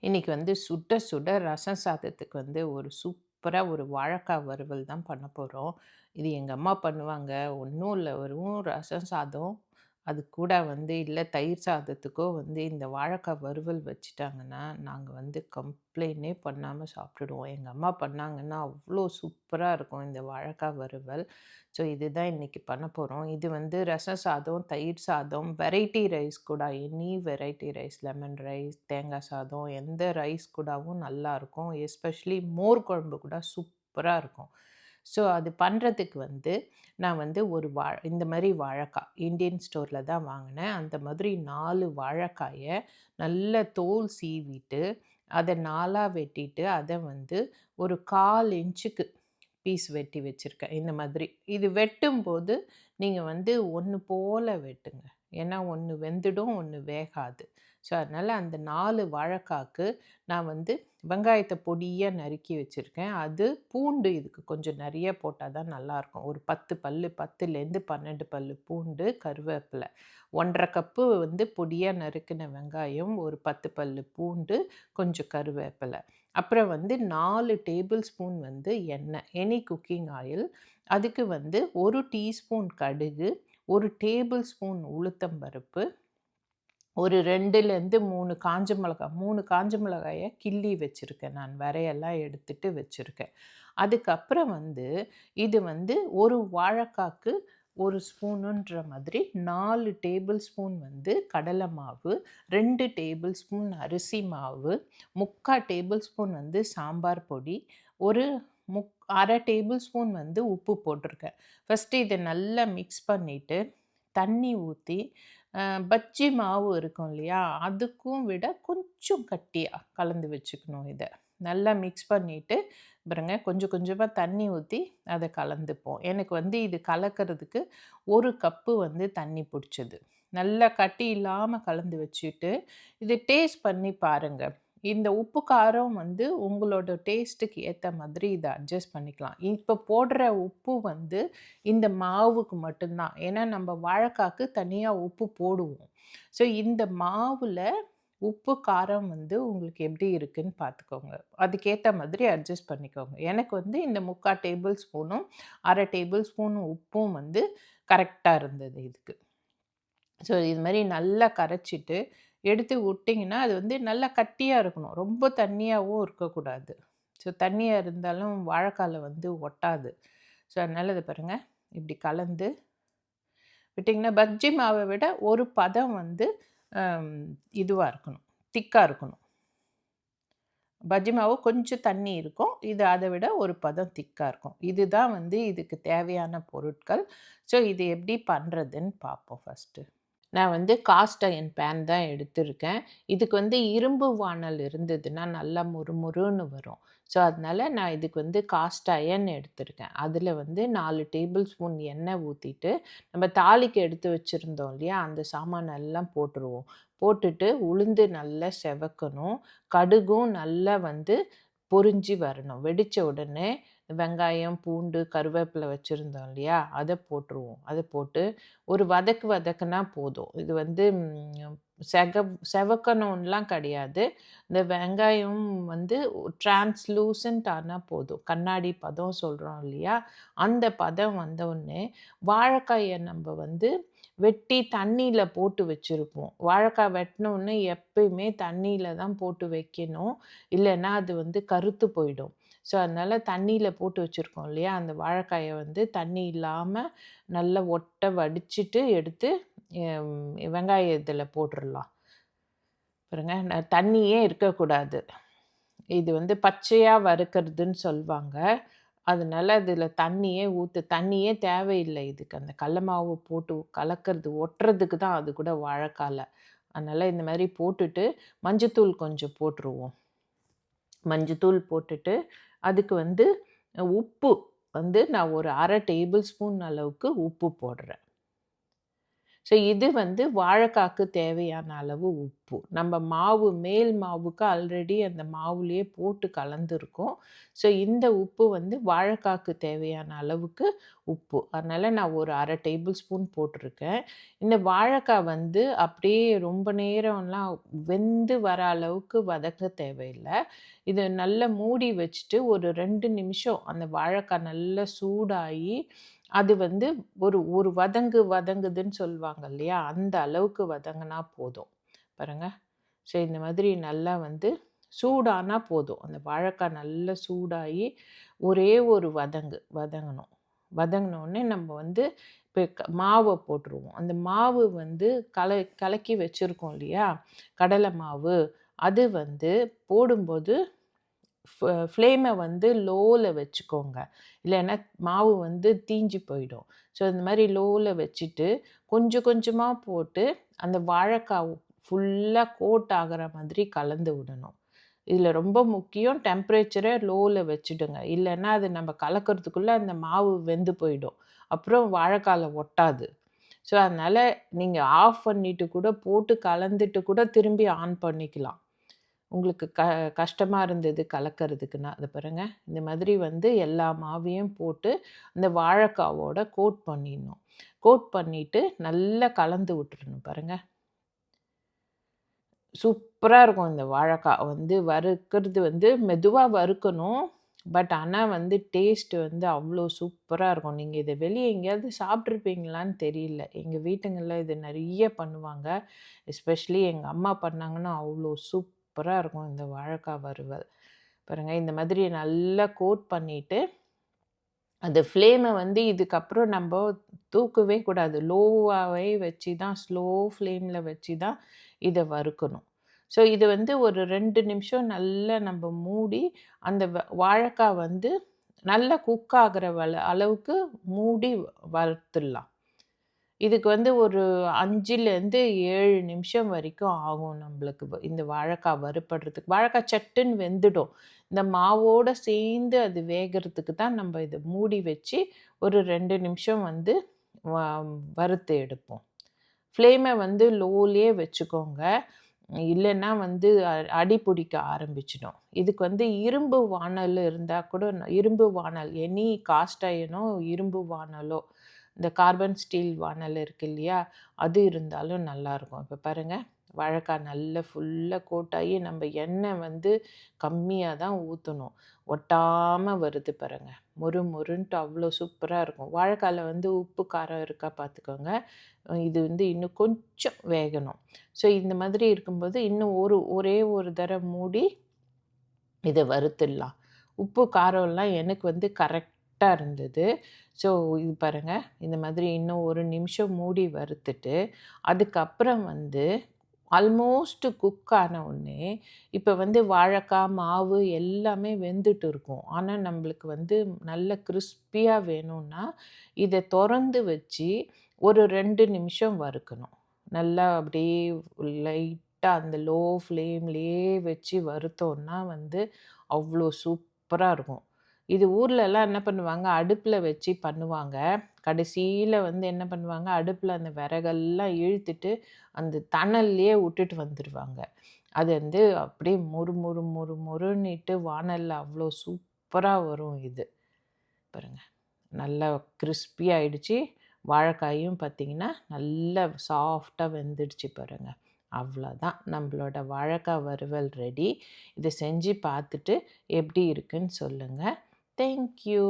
இன்னைக்கு வந்து சுட சுட ரசம் சாதத்துக்கு வந்து ஒரு சூப்பரா ஒரு வாழைக்காய் வறுவல் தான் பண்ண போறோம். இது எங்க அம்மா பண்ணுவாங்க. ஒண்ணும் இல்ல வெறும் ரசம் சாதம், அது கூட வந்து இல்ல தயிர் சாதத்துக்கோ வந்து இந்த வாழைக்காய் வறுவல் வச்சுட்டாங்கன்னா, நாங்க வந்து கம்ப்ளைண்டே பண்ணாம சாப்பிட்டுடுவோம். எங்க அம்மா பண்ணாங்கன்னா, அவ்ளோ சூப்பரா இருக்கும் இந்த வாழைக்காய் வறுவல். ஸோ இதுதான் இன்னைக்கு பண்ண போறோம். இது வந்து ரசம் சாதம், தயிர் சாதம், வெரைட்டி ரைஸ் கூட any variety rice, lemon rice, தேங்காய் சாதம் எந்த ரைஸ் கூடவும் நல்லாயிருக்கும். எஸ்பெஷலி மோர் குழம்பு கூட சூப்பரா இருக்கும். ஸோ அது பண்ணுறதுக்கு வந்து நான் வந்து ஒரு இந்த மாரி வாழைக்காய் இந்தியன் ஸ்டோர்ல தான் வாங்கினேன். அந்த மாதிரி 4 வாழைக்காய நல்ல தோல் சீவிட்டு, அத 4ஆ வெட்டிட்டு, அத வந்து ஒரு 1/4 இன்ச்சுக்கு பீஸ் வெட்டி வச்சிருக்கேன். இந்த மாதிரி. இது வெட்டும்போது நீங்க வந்து ஒண்ணு போல வெட்டுங்க. ஏன்னா ஒண்ணு வெந்துடும், ஒண்ணு வேகாது. ஸோ அதனால அந்த 4 வாழைக்காக்கு நான் வந்து வெங்காயத்த பொடியா நறுக்கி வச்சிருக்கேன். அது பூண்டு இதுக்கு கொஞ்சம் நெறைய போட்டா தான் நல்லாயிருக்கும். ஒரு 10 பல்லு 10லேருந்து 12 பல்லு பூண்டு, கருவேப்பில. 1 1/2 கப்பு வந்து பொடியா நறுக்குன வெங்காயம், ஒரு 10 பல்லு பூண்டு, கொஞ்சம் கருவேப்பில. அப்புறம் வந்து 4 டேபிள் ஸ்பூன் வந்து எண்ணெய், எனி குக்கிங் ஆயில். அதுக்கு வந்து 1 டீஸ்பூன் கடுகு, 1 டேபிள் ஸ்பூன் உளுத்தம் பருப்பு, ஒரு 2லேருந்து 3 காஞ்ச மிளகாய், 3 காஞ்ச மிளகாய கிள்ளி வச்சிருக்கேன் நான். விரையெல்லாம் எடுத்துட்டு வச்சிருக்கேன். அதுக்கப்புறம் வந்து இது வந்து 1 வாழைக்காக்கு 1 ஸ்பூனுன்ற மாதிரி 4 டேபிள் ஸ்பூன் வந்து கடலை மாவு, 2 டேபிள் ஸ்பூன் அரிசி மாவு, 3/4 டேபிள் ஸ்பூன் வந்து சாம்பார் பொடி, ஒரு 1/2 டேபிள் ஸ்பூன் வந்து உப்பு போட்டிருக்கேன். ஃபர்ஸ்ட்டு இத நல்லா மிக்ஸ் பண்ணிட்டு, தண்ணி ஊத்தி பஜ்ஜி மாவு இருக்கும் இல்லையா? அதுக்கும் விட கொஞ்சம் கட்டியா கலந்து வச்சுக்கணும் இத. நல்லா மிக்ஸ் பண்ணிட்டு, பாருங்க கொஞ்சம் கொஞ்சமா தண்ணி ஊத்தி அத கலந்துப்போம். எனக்கு வந்து இது கலக்கிறதுக்கு 1 கப்பு வந்து தண்ணி புடிச்சது. நல்லா கட்டி இல்லாம கலந்து வச்சுட்டு, இது டேஸ்ட் பண்ணி பாருங்க. இந்த உப்பு, காரம் வந்து உங்களோட டேஸ்ட்டுக்கு ஏத்த மாதிரி இத அட்ஜஸ்ட் பண்ணிக்கலாம். இப்ப போடுற உப்பு வந்து இந்த மாவுக்கு மட்டும் தான். ஏன்னா நம்ம வாழைக்காக்கு தனியா உப்பு போடுவோம். ஸோ இந்த மாவுல உப்பு, காரம் வந்து உங்களுக்கு எப்படி இருக்குன்னு பார்த்துக்கோங்க. அதுக்கேத்த மாதிரி அட்ஜஸ்ட் பண்ணிக்கோங்க. எனக்கு வந்து இந்த 3/4 டேபிள் ஸ்பூனும், 1/2 டேபிள் ஸ்பூன் உப்பும் வந்து கரெக்ட்டா இருந்தது இதுக்கு. ஸோ இது மாரி நல்லா கரைச்சிட்டு, எடுத்து விட்டீங்கன்னா, அது வந்து நல்லா கட்டியா இருக்கணும். ரொம்ப தண்ணியாவும் இருக்கக்கூடாது. ஸோ தண்ணியா இருந்தாலும் வாழைக்கால வந்து ஒட்டாது. ஸோ அதனால இத பாருங்க, இப்படி கலந்து விட்டீங்கன்னா, பஜ்ஜி மாவ விட ஒரு பதம் வந்து அம் இதுவா இருக்கணும். திக்கா இருக்கணும். பஜ்ஜி மாவு கொஞ்சம் தண்ணி இருக்கும். இது அத விட ஒரு பதம் திக்கா இருக்கும். இதுதான் வந்து இதுக்கு தேவையான பொருட்கள். ஸோ இது எப்படி பண்றதுன்னு பார்ப்போம் ஃபர்ஸ்ட்டு. நான் வந்து காஸ்ட் அயர்ன் பேன் தான் எடுத்திருக்கேன். இதுக்கு வந்து இரும்பு வாணல் இருந்ததுன்னா நல்லா மொறுமொறுன்னு வரும். ஸோ, அதனால நான் இதுக்கு வந்து காஸ்ட் அயர்ன் எடுத்திருக்கேன். அதில வந்து 4 டேபிள் ஸ்பூன் எண்ணெய் ஊத்திட்டு, நம்ம தாளிக்க எடுத்து வச்சிருந்தோம் இல்லையா? அந்த சாமானெல்லாம் போட்டுருவோம். போட்டுட்டு உளுந்து நல்லா செவக்கணும். கடுகும் நல்லா வந்து பொரிஞ்சு வரணும். வெடிச்ச உடனே வெங்காயம், பூண்டு, கருவேப்பில வச்சிருந்தோம் இல்லையா? அத போட்டுருவோம். அத போட்டு ஒரு வதக்கு வதக்குனா போதும். இது வந்து செவக்கணுன்லாம் கிடையாது. இந்த வெங்காயம் வந்து டிரான்ஸ்லூசன்ட் ஆனா போதும். கண்ணாடி பதம் சொல்றோம் இல்லையா? அந்த பதம் வந்தவுடனே, வாழைக்காய நம்ப வந்து வெட்டி தண்ணீல போட்டு வச்சிருப்போம். வாழைக்காய் வெட்டுனோனே எப்பயுமே தண்ணீல தான் போட்டு வைக்கணும். இல்லன்னா அது வந்து கருத்து போயிடும். ஸோ, அதனால தண்ணீல போட்டு வச்சிருக்கோம் இல்லையா? அந்த வாழைக்காய வந்து தண்ணி இல்லாம நல்லா ஒட்ட வடிச்சுட்டு எடுத்து வெங்காய இதில போட்டுறலாம். பாருங்க தண்ணியே இருக்கக்கூடாது. இது வந்து பச்சையா வறுக்கிறதுன்னு சொல்வாங்க. அதனால அதில தண்ணியே தேவையில்லை இதுக்கு. அந்த கடல மாவு போட்டு கலக்கிறது ஒட்டுறதுக்கு தான் அது கூட வாழைக்கால. அதனால இந்த மாரி போட்டுட்டு மஞ்சத்தூள் கொஞ்சம் போட்டுருவோம். மஞ்சத்தூள் போட்டுட்டு அதுக்கு வந்து உப்பு வந்து நான் ஒரு 1/2 டேபிள் ஸ்பூன் அளவுக்கு உப்பு போடுறேன். ஸோ இது வந்து வாழைக்காய்க்கு தேவையான அளவு உப்பு. நம்ம மாவு மேல் மாவுக்கு ஆல்ரெடி அந்த மாவுலேயே போட்டு கலந்துருக்கோம். ஸோ இந்த உப்பு வந்து வாழைக்காய்க்கு தேவையான அளவுக்கு உப்பு. அதனால நான் ஒரு 1/2 டேபிள் ஸ்பூன் போட்டிருக்கேன். இந்த வாழைக்காய் வந்து அப்படியே ரொம்ப நேரம்லாம் வெந்து வர அளவுக்கு வதக்க தேவையில்ல. இத நல்லா மூடி வச்சுட்டு ஒரு 2 நிமிஷம் அந்த வாழைக்காய் நல்லா சூடாகி, அது வந்து ஒரு வதங்குதுன்னு சொல்லுவாங்க இல்லையா? அந்த அளவுக்கு வதங்குனா போதும். பாருங்க. ஸோ இந்த மாதிரி நல்லா வந்து சூடானா போதும். அந்த வாழைக்காய் நல்லா சூடாகி ஒரே ஒரு வதங்கணும். வதங்குனோனே நம்ம வந்து இப்ப மாவ போட்டுருவோம். அந்த மாவு வந்து கலக்கி வச்சிருக்கோம் இல்லையா? கடலை மாவு. அது வந்து போடும்போது ஃப்ளேமை வந்து லோவில் வச்சுக்கோங்க. இல்லைன்னா மாவு வந்து தீஞ்சு போயிடும். ஸோ இந்த மாதிரி லோவில் வச்சுட்டு கொஞ்சம் கொஞ்சமாக போட்டு அந்த வாழைக்காய் ஃபுல்லாக கோட் ஆகிற மாதிரி கலந்து விடணும். இதில் ரொம்ப முக்கியம் டெம்பரேச்சரை லோவில் வச்சுடுங்க. இல்லைன்னா அது நம்ம கலக்கிறதுக்குள்ளே அந்த மாவு வெந்து போயிடும். அப்புறம் வாழைக்காயில் ஒட்டாது. ஸோ அதனால் நீங்கள் ஆஃப் பண்ணிவிட்டு கூட போட்டு கலந்துட்டு கூட திரும்பி ஆன் பண்ணிக்கலாம். உங்களுக்கு கஷ்டமாக இருந்தது கலக்கிறதுக்குன்னா, அது பாருங்க. இந்த மாதிரி வந்து எல்லா மாவையும் போட்டு அந்த வாழைக்காவோட கோட் பண்ணிடணும். கோட் பண்ணிட்டு நல்லா கலந்து விட்டுறணும் பாருங்க. சூப்பரா இருக்கும் இந்த வாழைக்காய் வந்து வறுக்கிறது வந்து மெதுவா வறுக்கணும். பட் ஆனா வந்து டேஸ்ட் வந்து அவ்வளோ சூப்பரா இருக்கும். நீங்க இத வெளிய எங்கேயாவது சாப்பிட்டுருப்பீங்களான்னு தெரியல. எங்க வீட்டுங்கள்ல இது நெறைய பண்ணுவாங்க. எஸ்பெஷலி எங்க அம்மா பண்ணாங்கன்னா அவ்வளோ சூப்பரா இருக்கும் இந்த வாழைக்காய் வறுவல். பாருங்க இந்த மாதிரி நல்லா கோட் பண்ணிட்டு, அந்த ஃப்ளேமை வந்து இதுக்கப்புறம் நம்ப தூக்கவே கூடாது. லோவாவே வச்சு தான் ஸ்லோ ஃப்ளேமில் வச்சு தான் இத வறுக்கணும். ஸோ இது வந்து ஒரு 2 நிமிஷம் நல்லா நம்ப மூடி, அந்த வாழைக்காய் வந்து நல்லா குக் ஆகுற அளவுக்கு மூடி வறுத்துடலாம். இதுக்கு வந்து ஒரு 5லேருந்து 7 நிமிஷம் வரைக்கும் ஆகும் நம்பளுக்கு இந்த வாழைக்காய் வறுபடுறதுக்கு. வாழைக்காய் சட்டுன்னு வெந்துடும். இந்த மாவோட சேர்ந்து அது வேகறதுக்கு தான் நம்ம இத மூடி வச்சு ஒரு 2 நிமிஷம் வந்து வ வறுத்து எடுப்போம். ஃப்ளேமை வந்து லோலயே வச்சுக்கோங்க. இல்லைன்னா வந்து அடி பிடிக்க ஆரம்பிச்சிடும். இதுக்கு வந்து இரும்பு வாணல் இருந்தா கூட இரும்பு வாணல் எனி காஸ்ட் அயர்னோ, இரும்பு வாணலோ, இந்த கார்பன் ஸ்டீல் வாணல் இருக்கு இல்லையா? அது இருந்தாலும் நல்லாயிருக்கும். இப்போ பாருங்க, வாழைக்காய் நல்லா ஃபுல்லா கோட்டாகி நம்ம எண்ணெய் வந்து கம்மியா தான் ஊத்தணும். ஒட்டாம வருது பாருங்க. மொறு மொறுன்ட்டு அவ்வளோ சூப்பரா இருக்கும். வாழைக்காய்ல வந்து உப்பு, காரம் இருக்கா பார்த்துக்கோங்க. இது வந்து இன்னும் கொஞ்சம் வேகணும். ஸோ இந்த மாதிரி இருக்கும்போது இன்னும் ஒரே ஒரு தடவ மூடி இத வறுத்துடலாம். உப்பு, காரம்லாம் எனக்கு வந்து கரெக்ட்டா இருந்தது. ஸோ இது பாருங்க, இந்த மாதிரி இன்னும் 1 நிமிஷம் மூடி வறுத்துட்டு, அதுக்கப்புறம் வந்து ஆல்மோஸ்ட் குக் ஆன உடனே, இப்ப வந்து வாழைக்காய், மாவு எல்லாமே வெந்துட்டு இருக்கும். ஆனா நம்மளுக்கு வந்து நல்ல கிரிஸ்பியா வேணும்னா, இத தொறந்து வச்சு ஒரு 2 நிமிஷம் வறுக்கணும். நல்லா அப்படியே லைட்டா அந்த லோ ஃப்ளேம்லயே வச்சு வறுத்தோம்னா வந்து அவ்வளோ சூப்பரா இருக்கும். இது ஊர்லலாம் என்ன பண்ணுவாங்க, அடுப்புல வச்சு பண்ணுவாங்க. கடைசியில வந்து என்ன பண்ணுவாங்க, அடுப்புல அந்த விறகெல்லாம் இழுத்துட்டு, அந்த தணல்லயே விட்டுட்டு வந்துருவாங்க. அது வந்து அப்படியே மொறு மொறு மொறு மொறுன்னிட்டு வாணல்ல அவ்வளோ சூப்பரா வரும் இது. பாருங்க. நல்லா கிரிஸ்பி ஆயிடுச்சு. வாழைக்காயும் பார்த்தீங்கன்னா, நல்லா சாஃப்ட்டா வெந்துடுச்சு பாருங்க. அவ்வளோதான் நம்மளோட வாழைக்காய் வறுவல் ரெடி. இத செஞ்சு பார்த்துட்டு எப்படி இருக்குன்னு சொல்லுங்க. Thank you.